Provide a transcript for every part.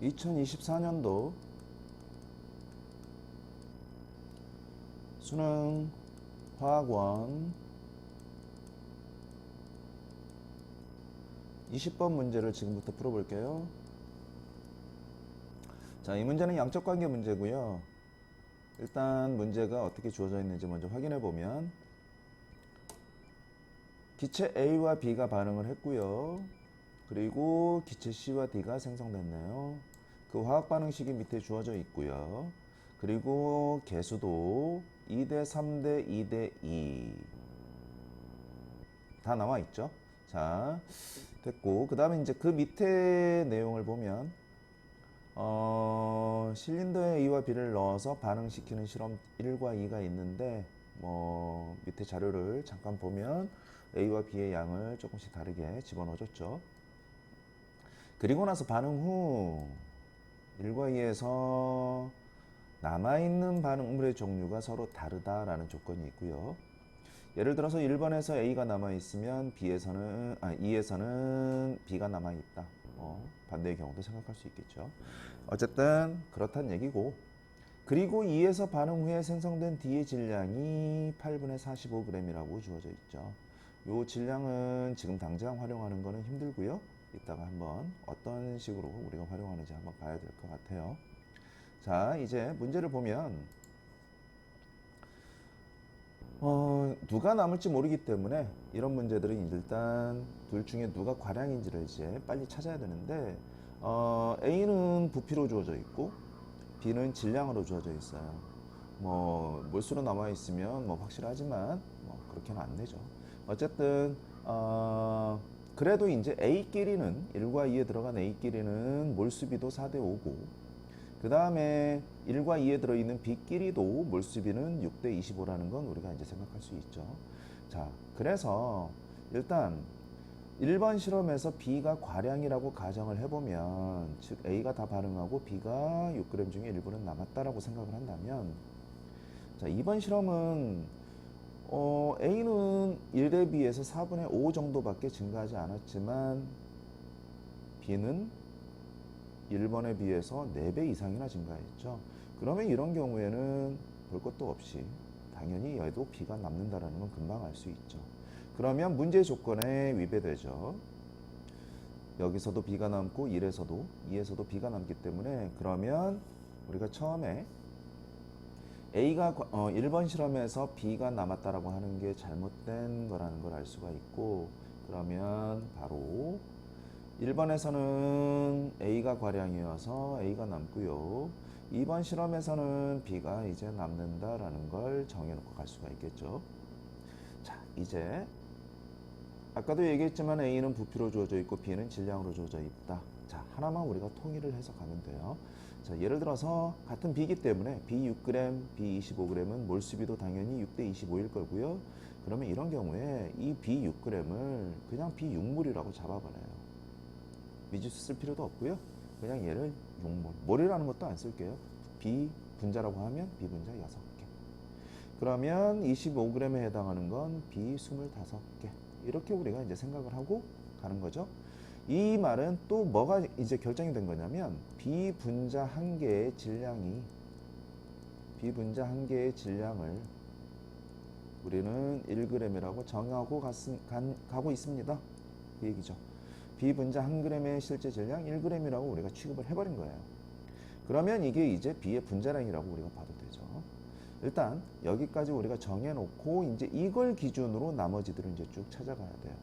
2024년도 수능 화학원 20번 문제를 지금부터 풀어볼게요. 자, 이 문제는 양적 관계 문제고요. 일단 문제가 어떻게 주어져 있는지 먼저 확인해 보면 기체 A와 B가 반응을 했고요. 그리고 기체 C와 D가 생성됐네요. 그 화학 반응식이 밑에 주어져 있고요. 그리고 개수도 2대 3대 2대 2 다 나와 있죠. 자, 됐고 그 다음에 이제 그 밑에 내용을 보면 실린더에 A와 B를 넣어서 반응시키는 실험 1과 2가 있는데 밑에 자료를 잠깐 보면 A와 B의 양을 조금씩 다르게 집어넣어줬죠. 그리고 나서 반응 후 1과 2에서 남아있는 반응물의 종류가 서로 다르다라는 조건이 있고요. 예를 들어서 1번에서 A가 남아있으면 2에서는 B가 남아있다. 반대의 경우도 생각할 수 있겠죠. 어쨌든 그렇다는 얘기고, 그리고 2에서 반응 후에 생성된 D의 질량이 8분의 45g이라고 주어져 있죠. 이 질량은 지금 당장 활용하는 거는 힘들고요. 이따가 한번 어떤 식으로 우리가 활용하는지 한번 봐야 될 것 같아요. 자, 이제 문제를 보면 누가 남을지 모르기 때문에 이런 문제들은 일단 둘 중에 누가 과량인지를 이제 빨리 찾아야 되는데 A는 부피로 주어져 있고 B는 질량으로 주어져 있어요. 몰수로 남아 있으면 확실하지만 그렇게는 안 되죠. 어쨌든 그래도 이제 A끼리는 1과 2에 들어간 A끼리는 몰수비도 4대 5고 그 다음에 1과 2에 들어있는 B끼리도 몰수비는 6대 25라는 건 우리가 이제 생각할 수 있죠. 자, 그래서 일단 1번 실험에서 B가 과량이라고 가정을 해보면, 즉 A가 다 반응하고 B가 6g 중에 일부는 남았다라고 생각을 한다면, 자, 2번 실험은 A는 1에 비해서 4분의 5 정도밖에 증가하지 않았지만 B는 1번에 비해서 4배 이상이나 증가했죠. 그러면 이런 경우에는 볼 것도 없이 당연히 얘도 B가 남는다라는 건 금방 알 수 있죠. 그러면 문제 조건에 위배되죠. 여기서도 B가 남고 1에서도 2에서도 B가 남기 때문에 그러면 우리가 처음에 A가 1번 실험에서 B가 남았다라고 하는 게 잘못된 거라는 걸 알 수가 있고, 그러면 바로 1번에서는 A가 과량이어서 A가 남고요. 2번 실험에서는 B가 이제 남는다라는 걸 정해놓고 갈 수가 있겠죠. 자, 이제 아까도 얘기했지만 A는 부피로 주어져 있고 B는 질량으로 주어져 있다. 자, 하나만 우리가 통일을 해서 가면 돼요. 자, 예를 들어서 같은 B이기 때문에 B 6g, B 25g은 몰수비도 당연히 6대 25일 거고요. 그러면 이런 경우에 이 B 6g을 그냥 B 6몰이라고 잡아버려요. 미지수 쓸 필요도 없고요. 그냥 얘를 6몰, 몰이라는 것도 안 쓸게요. B 분자라고 하면 B 분자 6개. 그러면 25g에 해당하는 건 B 25개. 이렇게 우리가 이제 생각을 하고 가는 거죠. 이 말은 또 뭐가 이제 결정이 된 거냐면 B 분자 한 개의 질량을 우리는 1g이라고 정하고 가고 있습니다. 그 얘기죠. B 분자 한 g의 실제 질량 1g이라고 우리가 취급을 해버린 거예요. 그러면 이게 이제 B의 분자량이라고 우리가 봐도 되죠. 일단 여기까지 우리가 정해놓고 이제 이걸 기준으로 나머지들은 이제 쭉 찾아가야 돼요.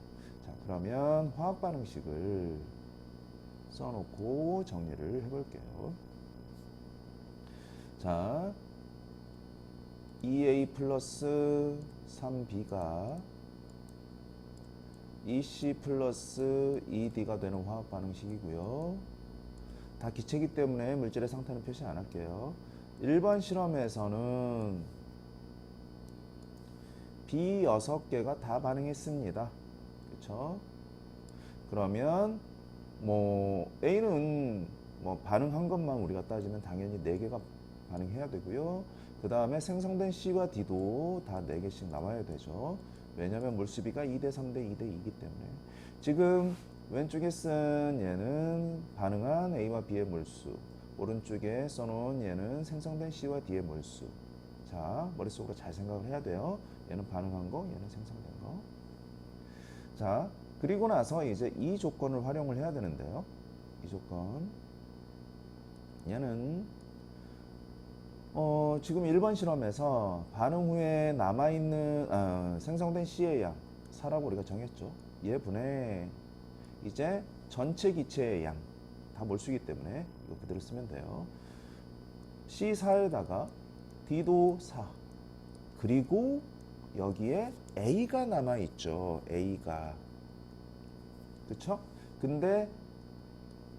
자, 그러면 화학 반응식을 써놓고 정리를 해볼게요. 자, 2A 플러스 3B가 2C 플러스 2D가 되는 화학 반응식이고요. 다 기체이기 때문에 물질의 상태는 표시 안 할게요. 1번 실험에서는 B 6개가 다 반응했습니다. 그렇죠? 그러면 A는 반응한 것만 우리가 따지면 당연히 4개가 반응해야 되고요. 그 다음에 생성된 C와 D도 다 4개씩 나와야 되죠. 왜냐하면 몰수비가 2대 3대 2대 2이기 때문에. 지금 왼쪽에 쓴 얘는 반응한 A와 B의 몰수, 오른쪽에 써놓은 얘는 생성된 C와 D의 몰수. 자, 머릿속으로 잘 생각을 해야 돼요. 얘는 반응한 거, 얘는 생성된 거. 자, 그리고 나서 이제 이 조건을 활용을 해야 되는데요. 이 조건. 얘는 지금 1번 실험에서 반응 후에 남아있는 생성된 C의 양 4라고 우리가 정했죠. 얘분의 이제 전체 기체의 양 다 몰수이기 때문에 이거 그대로 쓰면 돼요. C4에다가 D도 4 그리고 여기에 A가 남아있죠. A가 그쵸? 근데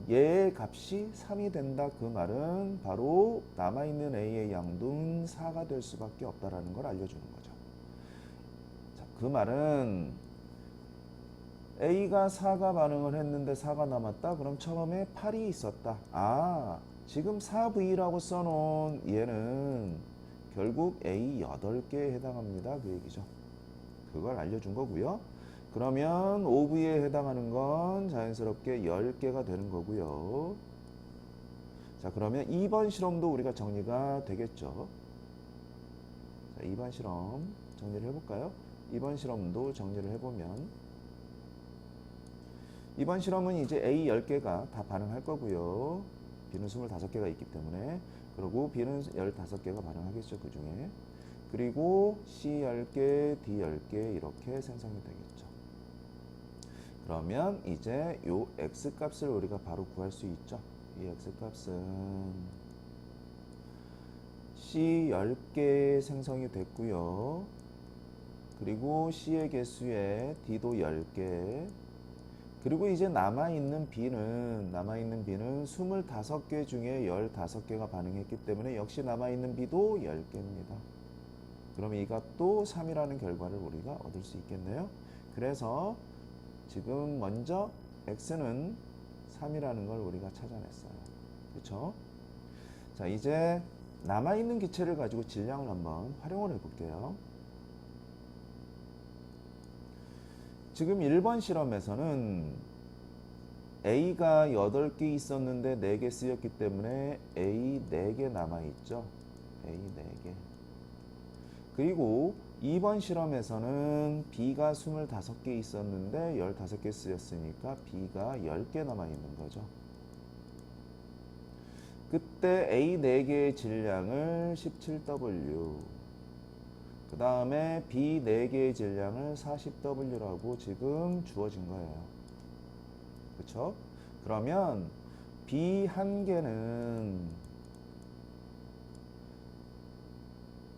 얘의 값이 3이 된다. 그 말은 바로 남아있는 A의 양도 4가 될 수밖에 없다라는 걸 알려주는 거죠. 자, 그 말은 A가 4가 반응을 했는데 4가 남았다. 그럼 처음에 8이 있었다. 아, 지금 4V라고 써놓은 얘는 결국 A 8개에 해당합니다. 그 얘기죠. 그걸 알려준 거고요. 그러면 5V에 해당하는 건 자연스럽게 10개가 되는 거고요. 자, 그러면 2번 실험도 우리가 정리가 되겠죠. 자, 2번 실험 정리를 해볼까요? 2번 실험도 정리를 해보면 2번 실험은 이제 A 10개가 다 반응할 거고요. B는 25개가 있기 때문에. 그리고 B는 15개가 반응하겠죠. 그 중에. 그리고 C 10개, D 10개 이렇게 생성이 되겠죠. 그러면 이제 요 X값을 우리가 바로 구할 수 있죠. 이 X값은 C 10개 생성이 됐고요. 그리고 C의 개수에 D도 10개. 그리고 이제 남아있는 B는 25개 중에 15개가 반응했기 때문에 역시 남아있는 B도 10개입니다. 그러면 이 값도 3이라는 결과를 우리가 얻을 수 있겠네요. 그래서 지금 먼저 X는 3이라는 걸 우리가 찾아냈어요. 그렇죠? 자, 이제 남아있는 기체를 가지고 질량을 한번 활용을 해볼게요. 지금 1번 실험에서는 A가 8개 있었는데 4개 쓰였기 때문에 A 4개 남아있죠. A 4개. 그리고 2번 실험에서는 B가 25개 있었는데 15개 쓰였으니까 B가 10개 남아있는 거죠. 그때 A 4개의 질량을 17W, 그 다음에 B 4개의 질량을 40W라고 지금 주어진 거예요. 그쵸? 그러면 B 1개는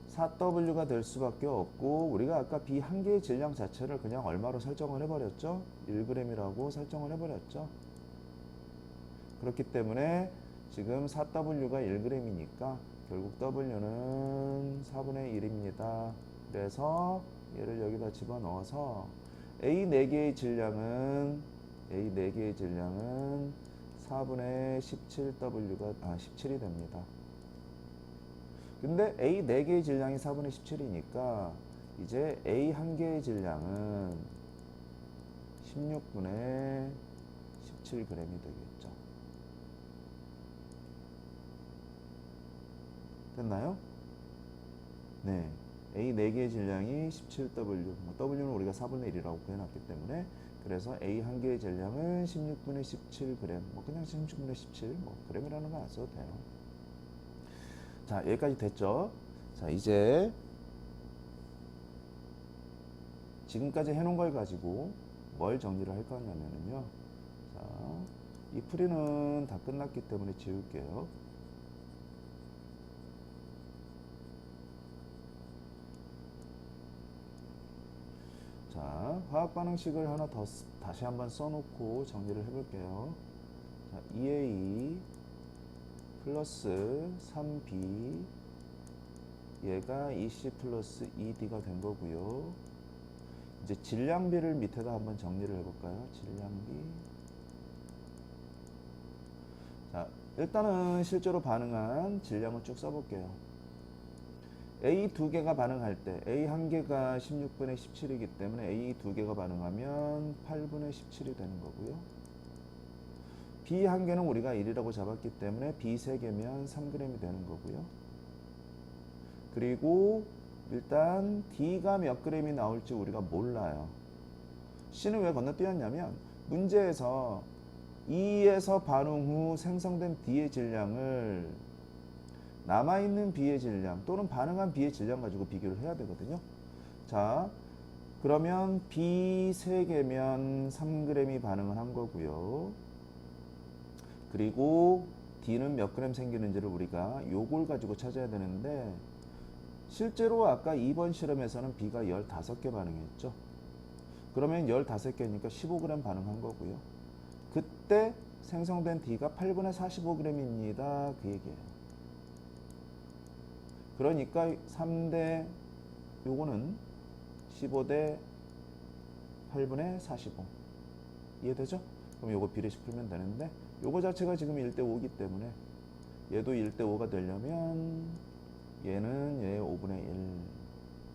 4W가 될 수밖에 없고, 우리가 아까 B 1개의 질량 자체를 그냥 얼마로 설정을 해버렸죠? 1g이라고 설정을 해버렸죠. 그렇기 때문에 지금 4W가 1g이니까 결국 W는 4분의 1입니다. 그래서 얘를 여기다 집어넣어서 A 4개의 질량은 4분의 17W가 17이 됩니다. 근데 A 4개의 질량이 4분의 17이니까 이제 A 1개의 질량은 16분의 17g이 되겠죠. 됐나요? 네. A 4개의 질량이 17W, W는 우리가 4분의 1이라고 구해놨기 때문에, 그래서 A 1개의 질량은 16분의 17g, 그냥 16분의 17, g이라는 거 안 써도 돼요. 자, 여기까지 됐죠? 자, 이제 지금까지 해놓은 걸 가지고 뭘 정리를 할 거냐면요. 자, 이 풀이는 다 끝났기 때문에 지울게요. 자, 화학 반응식을 하나 더 다시 한번 써놓고 정리를 해볼게요. 자, 2A 플러스 3B, 얘가 2C 플러스 2D가 된 거고요. 이제 질량비를 밑에다 한번 정리를 해볼까요? 질량비. 자, 일단은 실제로 반응한 질량을 쭉 써볼게요. A 2개가 반응할 때 A 1개가 16분의 17이기 때문에 A 2개가 반응하면 8분의 17이 되는 거고요. B 한 개는 우리가 1이라고 잡았기 때문에 B 3개면 3g이 되는 거고요. 그리고 일단 D가 몇 g이 나올지 우리가 몰라요. C는 왜 건너뛰었냐면 문제에서 E에서 반응 후 생성된 D의 질량을 남아있는 B의 질량 또는 반응한 B의 질량 가지고 비교를 해야 되거든요. 자, 그러면 B 3개면 3g이 반응을 한 거고요. 그리고 D는 몇 g 생기는지를 우리가 요걸 가지고 찾아야 되는데 실제로 아까 2번 실험에서는 B가 15개 반응했죠. 그러면 15개니까 15g 반응한 거고요. 그때 생성된 D가 8분의 45g입니다. 그 얘기예요. 그러니까 3대 요거는 15대 8분의 45 이해되죠? 그럼 요거 비례식 풀면 되는데 요거 자체가 지금 1대 5이기 때문에 얘도 1대 5가 되려면 얘는 얘의 5분의 1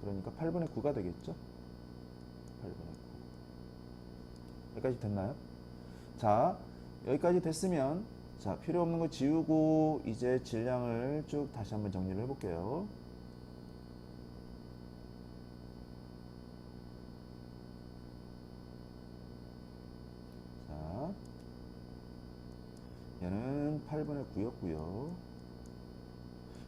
그러니까 8분의 9가 되겠죠? 8분의 9 여기까지 됐나요? 자, 여기까지 됐으면 자, 필요 없는 거 지우고 이제 질량을 쭉 다시 한번 정리를 해볼게요. 자, 얘는 8분의 9였고요.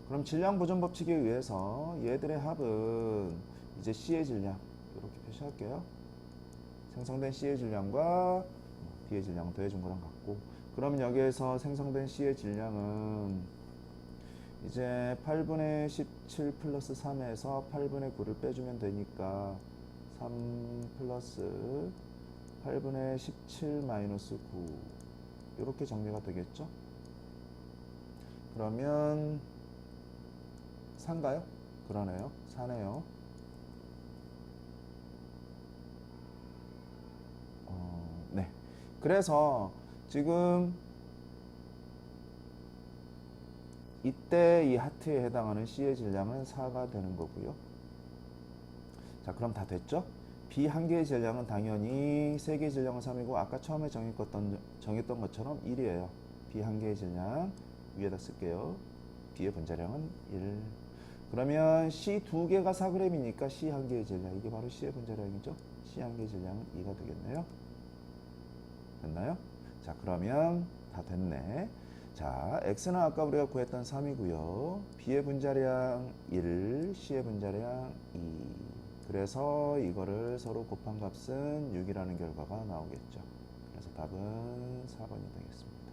그럼 질량 보존 법칙에 의해서 얘들의 합은 이제 C의 질량 이렇게 표시할게요. 생성된 C의 질량과 D의 질량을 더해준 거랑 같고, 그럼 여기에서 생성된 C의 질량은 이제 8분의 17 플러스 3에서 8분의 9를 빼주면 되니까 3 플러스 8분의 17 마이너스 9 이렇게 정리가 되겠죠? 그러면 4인가요? 그러네요. 4네요. 네. 그래서 지금 이때 이 하트에 해당하는 C의 질량은 4가 되는 거고요. 자, 그럼 다 됐죠? B 한 개의 질량은 당연히 세 개의 질량은 3이고 아까 처음에 정했던 것처럼 1이에요. B 한 개의 질량 위에다 쓸게요. B의 분자량은 1. 그러면 C 두 개가 4g이니까 C 한 개의 질량 이게 바로 C의 분자량이죠. C 한 개의 질량은 2가 되겠네요. 됐나요? 자, 그러면 다 됐네. 자, X는 아까 우리가 구했던 3이고요. B의 분자량 1, C의 분자량 2. 그래서 이거를 서로 곱한 값은 6이라는 결과가 나오겠죠. 그래서 답은 4번이 되겠습니다.